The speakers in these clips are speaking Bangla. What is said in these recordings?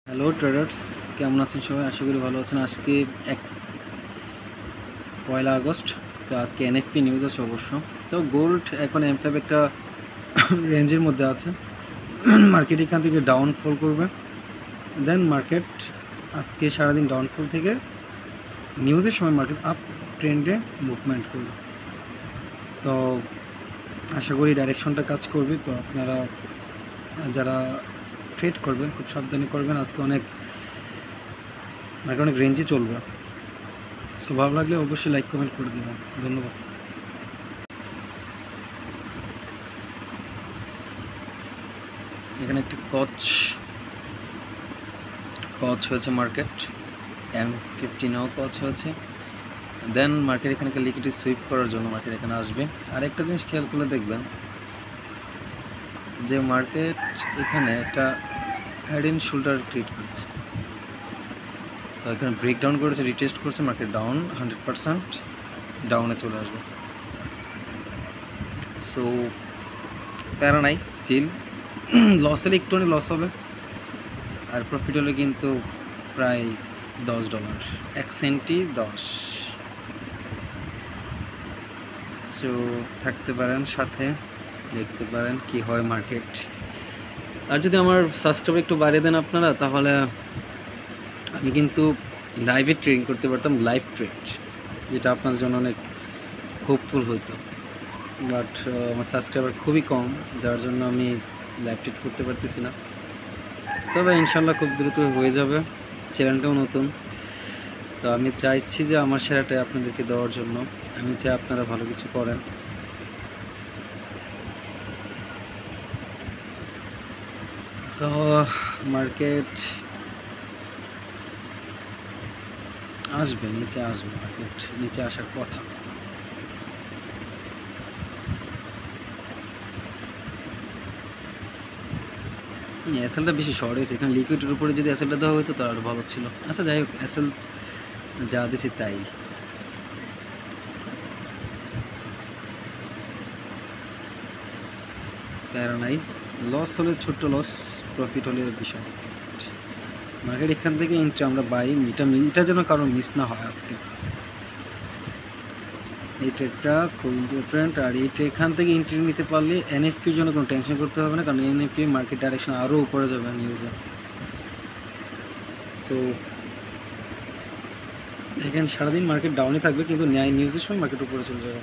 হ্যালো ট্রেডার্স, কেমন আছেন সবাই? আশা করি ভালো আছেন। আজকে 1 আগস্ট। তো আজকে এনএফপি নিউজ আছে অবশ্য। তো গোল্ড এখন M5 একটা রেঞ্জের মধ্যে আছে। মার্কেট এখান থেকে ডাউনফল করবে, দেন মার্কেট আজকে সারাদিন ডাউনফল থেকে নিউজের সময় মার্কেট আপ ট্রেন্ডে মুভমেন্ট করবে। তো আশা করি ডাইরেকশনটা কাজ করবে। তো আপনারা যারা ট্রেড করবেন খুব সাবধানে করবেন। আজকে মার্কেট অনেক রেঞ্জে চলবে। সো ভালো লাগলে অবশ্যই লাইক কমেন্ট করে দেবেন। ধন্যবাদ। এখানে একটি কচ হয়েছে মার্কেট M15ও কচ হয়েছে। দেন মার্কেট এখানে লিকুইডিটি সুইপ করার জন্য মার্কেট এখানে আসবে। আর একটা জিনিস খেয়াল করলে দেখবেন যে মার্কেট এখানে একটা হেড এন্ড শোল্ডার ক্রিয়েট করেছে। তো এখানে ব্রেকডাউন করেছে, রিটেস্ট করছে, মার্কেট ডাউন 100% ডাউনে চলে আসবে। সো প্যারা নাই, চিল। লস হলে একটু লস হবে, আর প্রফিট হলে কিন্তু প্রায় $10, 1 সেন্টই 10। সো থাকতে পারেন সাথে, দেখতে পারেন কি হয় মার্কেট। আর যদি আমার সাবস্ক্রাইব একটু বাড়িয়ে দেন আপনারা, তাহলে আমি কিন্তু লাইভে ট্রেডিং করতে পারতাম, লাইভ ট্রেড, যেটা আপনার জন্য অনেক হোপফুল হতো। বাট আমার সাবস্ক্রাইবার খুবই কম, যার জন্য আমি লাইভ ট্রেড করতে পারতেছি না। তবে ইনশাল্লাহ খুব দ্রুত হয়ে যাবে। চ্যানেলটাও নতুন, তো আমি চাইছি যে আমার সেরাটা আপনাদেরকে দেওয়ার জন্য। আমি চাই আপনারা ভালো কিছু করেন। তো মার্কেট আসবে, নিচে আসবে, মার্কেট নিচে আসার কথা। এসএলটা বেশি শর্ট হয়েছে এখানে। লিকুইডের উপরে যদি এসএলটা দেওয়া হতো তাহলে ভালো ছিল। আচ্ছা যাই হোক, এসএল যা দিয়েছি তাই। প্যারা নাই, লস হলে ছোট্ট লস, প্রফিট হলে বিশাল প্রফিট। মার্কেট এখান থেকে এন্ট্রি আমরা বাই, এটা যেন কারো মিস না হয় আজকে। এই ট্রেডটা খুব ইম্পর্ট্যান্ট। আর এইটা এখান থেকে এন্ট্রি নিতে পারলে এনএফপির জন্য কোনো টেনশন করতে হবে না, কারণ এনএফপি মার্কেট ডাইরেকশন আরও উপরে যাবে নিউজে। সো এখানে সারাদিন মার্কেট ডাউনে থাকবে, কিন্তু ন্যায় নিউজের সময় মার্কেট উপরে চলে যাবে।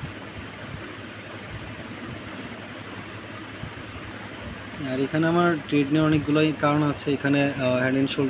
আর এখানে আমার ট্রেড নিয়ে অনেকগুলোই কারণ আছে। এখানে হেড এন্ড শোল্ডার